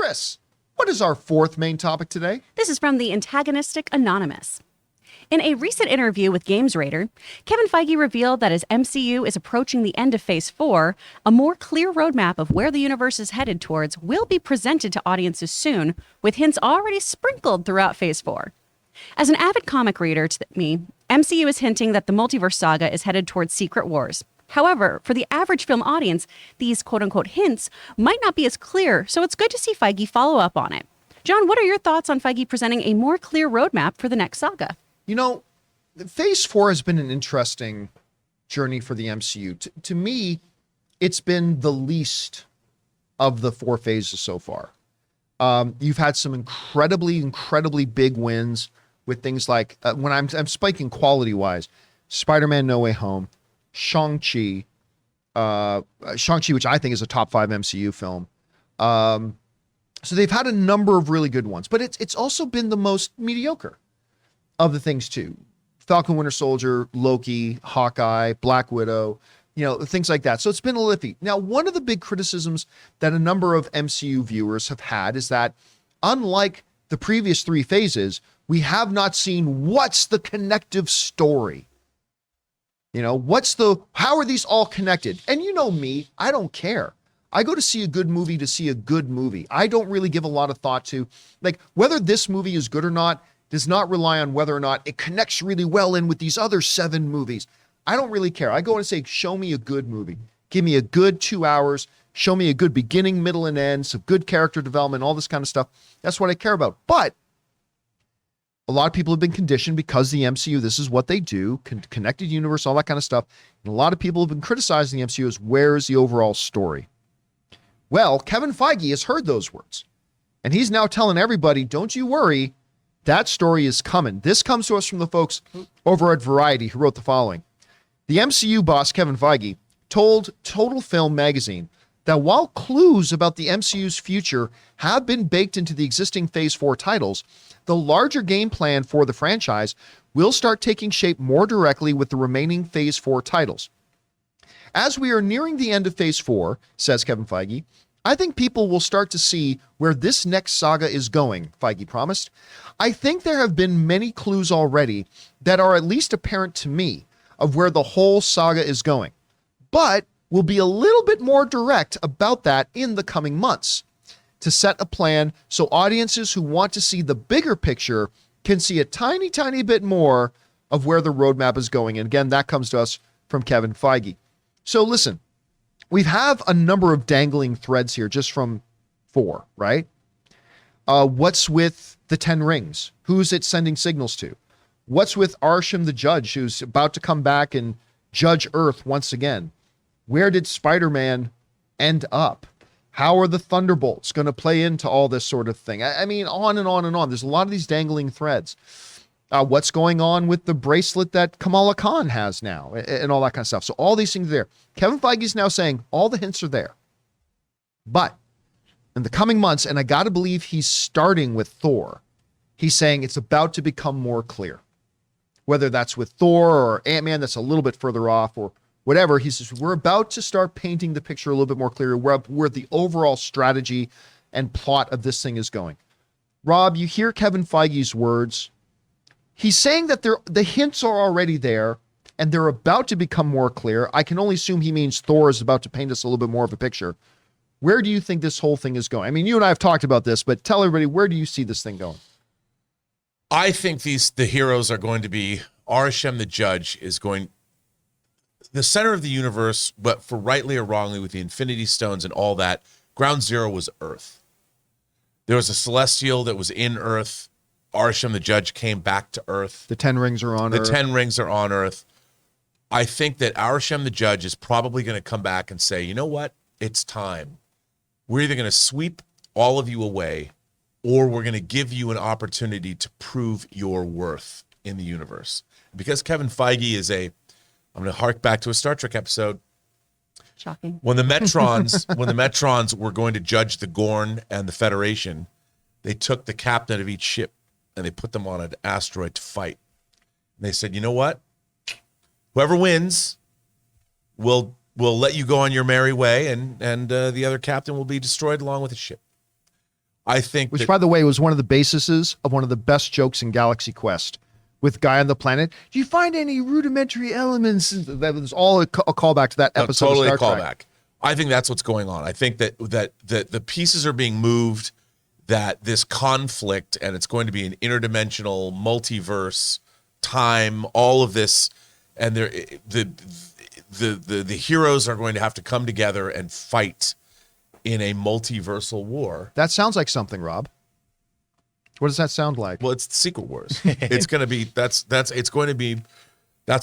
Chris, what is our fourth main topic today? This is from the Antagonistic Anonymous. In a recent interview with GamesRadar, Kevin Feige revealed that as MCU is approaching the end of Phase 4, a more clear roadmap of where the universe is headed towards will be presented to audiences soon, with hints already sprinkled throughout Phase 4. As an avid comic reader to me, MCU is hinting that the multiverse saga is headed towards Secret Wars. However, for the average film audience, these quote-unquote hints might not be as clear, so it's good to see Feige follow up on it. John, what are your thoughts on Feige presenting a more clear roadmap for the next saga? You know, Phase 4 has been an interesting journey for the MCU. To me, it's been the least of the 4 phases so far. You've had some incredibly big wins with things like, when I'm spiking quality-wise, Spider-Man No Way Home, Shang-Chi, which I think is a top 5 MCU film. So they've had a number of really good ones, but it's also been the most mediocre of the things too. Falcon Winter Soldier, Loki, Hawkeye, Black Widow, things like that. So it's been a little iffy. Now, one of the big criticisms that a number of MCU viewers have had is that unlike the previous 3 phases, we have not seen what's the connective story. How are these all connected? And you know me, I don't care. I go to see a good movie to see a good movie. I don't really give a lot of thought to, whether this movie is good or not does not rely on whether or not it connects really well in with these other 7 movies. I don't really care. I go and say, show me a good movie. Give me a good 2 hours. Show me a good beginning, middle, and end, some good character development, all this kind of stuff. That's what I care about. But a lot of people have been conditioned because the MCU, this is what they do, connected universe, all that kind of stuff. And a lot of people have been criticizing the MCU as where is the overall story? Well, Kevin Feige has heard those words. And he's now telling everybody, don't you worry, that story is coming. This comes to us from the folks over at Variety who wrote the following. The MCU boss, Kevin Feige, told Total Film magazine that while clues about the MCU's future have been baked into the existing Phase 4 titles, the larger game plan for the franchise will start taking shape more directly with the remaining Phase 4 titles. As we are nearing the end of Phase 4, says Kevin Feige, I think people will start to see where this next saga is going, Feige promised. I think there have been many clues already that are at least apparent to me of where the whole saga is going, but we'll be a little bit more direct about that in the coming months to set a plan so audiences who want to see the bigger picture can see a tiny bit more of where the roadmap is going. And again, that comes to us from Kevin Feige. So listen, we have a number of dangling threads here just from 4, right? What's with the 10 rings? Who's it sending signals to? What's with Arsham the Judge, who's about to come back and judge Earth once again? Where did Spider-Man end up? How are the Thunderbolts going to play into all this sort of thing? I mean, on and on and on. There's a lot of these dangling threads. What's going on with the bracelet that Kamala Khan has now and all that kind of stuff. So all these things are there. Kevin Feige is now saying all the hints are there. But in the coming months, and I got to believe he's starting with Thor, he's saying it's about to become more clear. Whether that's with Thor or Ant-Man, that's a little bit further off, or whatever. He says, we're about to start painting the picture a little bit more clear where the overall strategy and plot of this thing is going. Rob, you hear Kevin Feige's words. He's saying that the hints are already there and they're about to become more clear. I can only assume he means Thor is about to paint us a little bit more of a picture. Where do you think this whole thing is going? I mean, you and I have talked about this, but tell everybody, where do you see this thing going? I think the heroes are going to be Arsham the Judge is going the center of the universe, but for rightly or wrongly with the Infinity Stones and all that, Ground Zero was Earth. There was a Celestial that was in Earth. Arsham the Judge came back to Earth. The 10 rings are on Earth. The 10 rings are on Earth. I think that Arsham the Judge is probably going to come back and say, you know what? It's time. We're either going to sweep all of you away, or we're going to give you an opportunity to prove your worth in the universe. Because Kevin Feige is I'm going to hark back to a Star Trek episode. Shocking. When the Metrons were going to judge the Gorn and the Federation, they took the captain of each ship and they put them on an asteroid to fight. And they said, you know what? Whoever wins will let you go on your merry way, and the other captain will be destroyed along with his ship. I think Which, by the way, was one of the bases of one of the best jokes in Galaxy Quest with Guy on the Planet. Do you find any rudimentary elements? That was all a callback to that episode totally of a Star callback. Trek. I think that's what's going on. I think that the pieces are being moved, that this conflict, and it's going to be an interdimensional multiverse time, all of this, and the heroes are going to have to come together and fight in a multiversal war. That sounds like something, Rob. What does that sound like? Well, it's the Secret Wars. It's going to be that's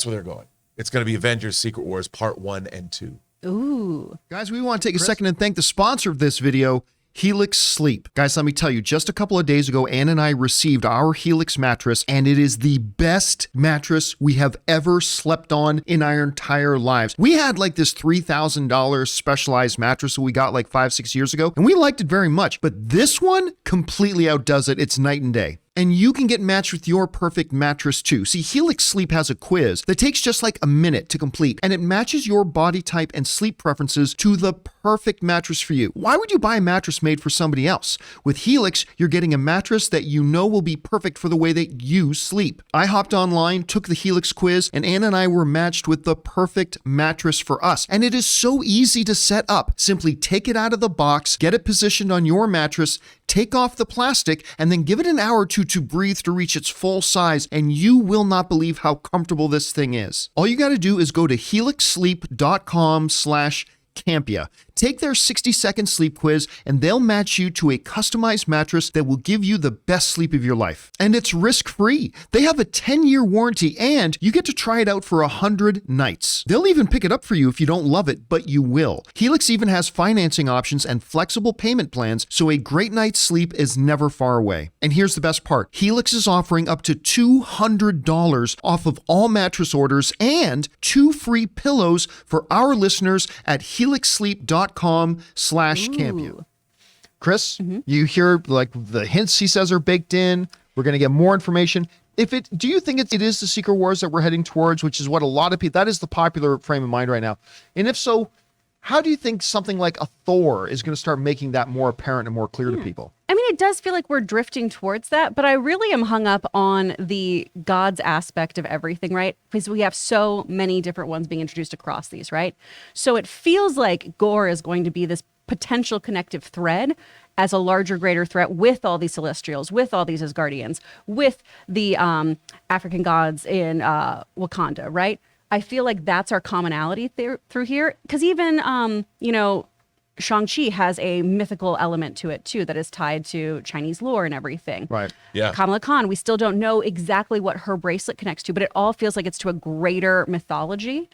where they're going. It's going to be Avengers Secret Wars Part 1 and 2. Ooh. Guys, we want to take a second and thank the sponsor of this video, Helix Sleep. Guys, let me tell you, just a couple of days ago, Ann and I received our Helix mattress, and it is the best mattress we have ever slept on in our entire lives. We had like this $3,000 specialized mattress that we got like 5-6 years ago, and we liked it very much, but this one completely outdoes it. It's night and day. And you can get matched with your perfect mattress too. See, Helix Sleep has a quiz that takes just like a minute to complete, and it matches your body type and sleep preferences to the perfect mattress for you. Why would you buy a mattress made for somebody else? With Helix, you're getting a mattress that you know will be perfect for the way that you sleep. I hopped online, took the Helix quiz, and Anna and I were matched with the perfect mattress for us. And it is so easy to set up. Simply take it out of the box, get it positioned on your mattress, take off the plastic, and then give it an hour or two to breathe to reach its full size, and you will not believe how comfortable this thing is. All you got to do is go to helixsleep.com/Campea. Take their 60-second sleep quiz, and they'll match you to a customized mattress that will give you the best sleep of your life. And it's risk-free. They have a 10-year warranty, and you get to try it out for 100 nights. They'll even pick it up for you if you don't love it, but you will. Helix even has financing options and flexible payment plans, so a great night's sleep is never far away. And here's the best part. Helix is offering up to $200 off of all mattress orders and 2 free pillows for our listeners at helixsleep.com/Campea. Chris, you hear like the hints he says are baked in. We're going to get more information. Do you think it is the Secret Wars that we're heading towards, which is what a lot of people, that is the popular frame of mind right now. And if so, how do you think something like a Thor is going to start making that more apparent and more clear to people? I mean, it does feel like we're drifting towards that, but I really am hung up on the gods aspect of everything, right? Because we have so many different ones being introduced across these, right? So it feels like Gore is going to be this potential connective thread as a larger, greater threat with all these Celestials, with all these Asgardians, with the African gods in Wakanda, right? I feel like that's our commonality through here. Because even, Shang-Chi has a mythical element to it too that is tied to Chinese lore and everything. Right. Yeah. Kamala Khan, we still don't know exactly what her bracelet connects to, but it all feels like it's to a greater mythology,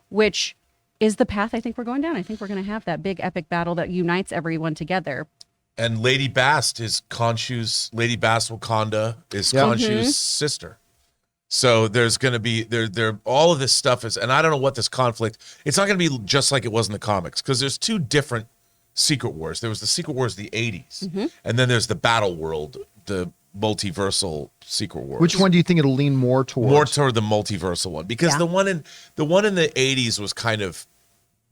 which is the path I think we're going down. I think we're going to have that big epic battle that unites everyone together. And Lady Bast is Khonshu's, Lady Bast Wakanda is Khonshu's sister. So there's going to be there all of this stuff is, and I don't know what this conflict, it's not going to be just like it was in the comics, because there's 2 different Secret Wars. There was the Secret Wars of the 80s, and then there's the Battle World, the multiversal Secret Wars. Which one do you think it'll lean more towards? More toward the multiversal one, because the one in the 80s was kind of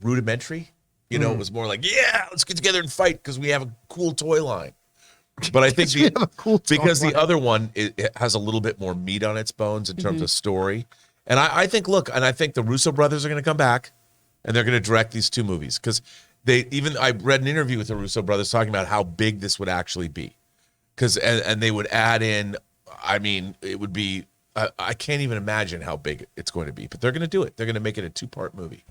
rudimentary. You know, it was more like, yeah, let's get together and fight because we have a cool toy line. But I think because the other one it has a little bit more meat on its bones in terms of story. And I think the Russo brothers are going to come back and they're going to direct these 2 movies, because I read an interview with the Russo brothers talking about how big this would actually be. And they would add in, I mean, it would be, I can't even imagine how big it's going to be, but they're going to do it. They're going to make it a 2-part movie.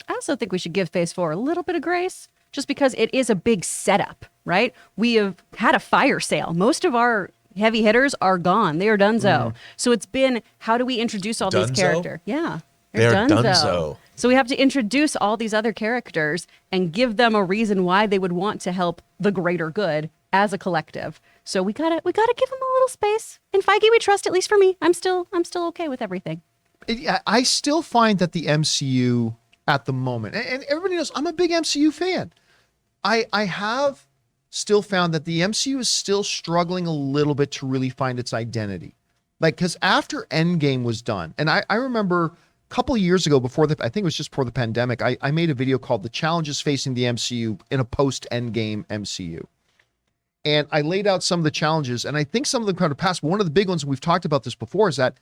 I also think we should give Phase 4 a little bit of grace, just because it is a big setup, right? We have had a fire sale. Most of our heavy hitters are gone. They are donezo. So it's been, how do we introduce all these characters? Yeah. They're donezo. So we have to introduce all these other characters and give them a reason why they would want to help the greater good as a collective. So we gotta give them a little space. And Feige, we trust, at least for me. I'm still okay with everything. I still find that the MCU at the moment, and everybody knows I'm a big MCU fan, I have still found that the MCU is still struggling a little bit to really find its identity. Like, because after Endgame was done, and I remember a couple of years ago, I think it was just before the pandemic, I made a video called The Challenges Facing the MCU in a post-Endgame MCU. and I laid out some of the challenges, and I think some of them kind of passed. But one of the big ones, and we've talked about this before, is that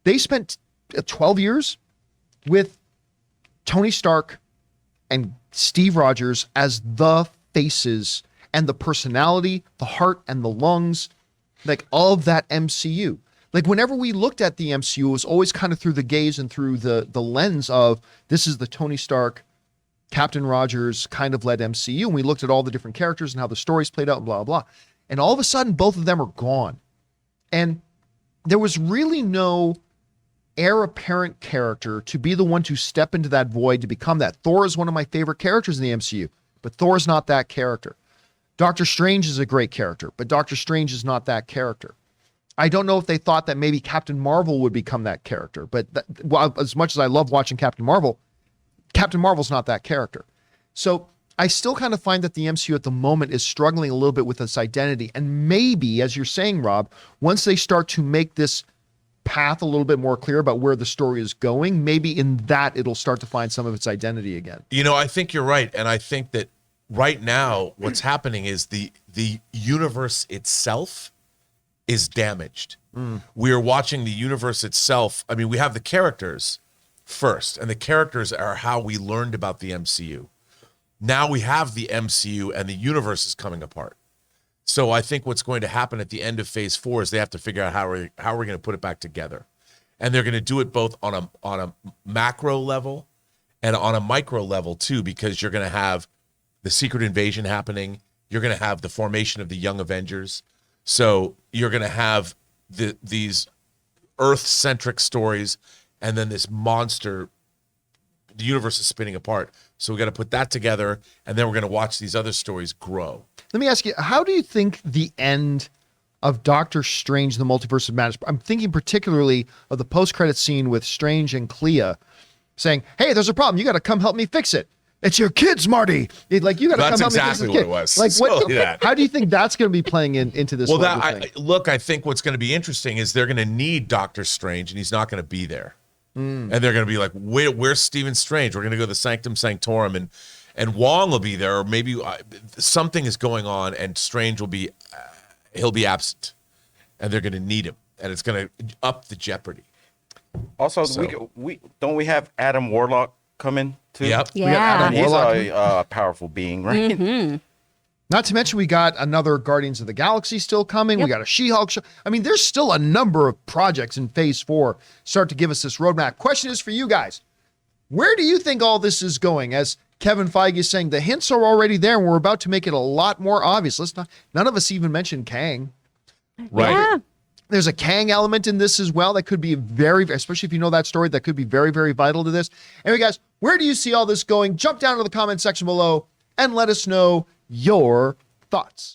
they spent 12 years with Tony Stark and Steve Rogers as the faces and the personality, the heart and the lungs, like of that MCU. Like whenever we looked at the MCU, it was always kind of through the gaze and through the lens of this is the Tony Stark, Captain Rogers kind of led MCU. And we looked at all the different characters and how the stories played out and blah, blah, blah. And all of a sudden, both of them are gone. And there was really no heir apparent character to be the one to step into that void to become that. Thor is one of my favorite characters in the MCU, but Thor's not that character. Doctor Strange is a great character, but Doctor Strange is not that character. I don't know if they thought that maybe Captain Marvel would become that character, but well, as much as I love watching Captain Marvel's not that character. So I still kind of find that the MCU at the moment is struggling a little bit with its identity. And maybe, as you're saying, Rob, once they start to make this path a little bit more clear about where the story is going, maybe in that it'll start to find some of its identity again. You know, I think you're right. And I think that right now what's happening is the universe itself is damaged. We are watching the universe itself. I mean, we have the characters first, and the characters are how we learned about the MCU. Now we have the MCU and the universe is coming apart. So I think what's going to happen at the end of phase 4 is they have to figure out how we're going to put it back together. And they're going to do it both on a macro level and on a micro level too, because you're going to have the Secret Invasion happening. You're going to have the formation of the Young Avengers. So you're going to have these Earth-centric stories, and then this monster, the universe is spinning apart. So we got to put that together, and then we're going to watch these other stories grow. Let me ask you, how do you think the end of Doctor Strange, the Multiverse of Madness, I'm thinking particularly of the post-credit scene with Strange and Clea saying, hey, there's a problem. You got to come help me fix it. It's your kids, Marty. Like, you got to come help me fix exactly this what kid. it was. Like, So, yeah. how do you think that's going to be playing into this? Well, thing? I think what's going to be interesting is they're going to need Doctor Strange, and he's not going to be there. And they're going to be like, wait, where's Stephen Strange? We're going to go to the Sanctum Sanctorum, and Wong will be there, or maybe something is going on, and Strange will be, he'll be absent, and they're going to need him, and it's going to up the jeopardy. Also, we have Adam Warlock coming too? Yep. We got Adam He's Warlock. a powerful being, right? Not to mention we got another Guardians of the Galaxy still coming. Yep. We got a She-Hulk show. I mean, there's still a number of projects in phase 4 start to give us this roadmap. Question is for you guys. Where do you think all this is going? As Kevin Feige is saying, the hints are already there and we're about to make it a lot more obvious. None of us even mentioned Kang. Right. Yeah. There's a Kang element in this as well that could be very, especially if you know that story, that could be very, very vital to this. Anyway, guys, where do you see all this going? Jump down to the comment section below and let us know your thoughts.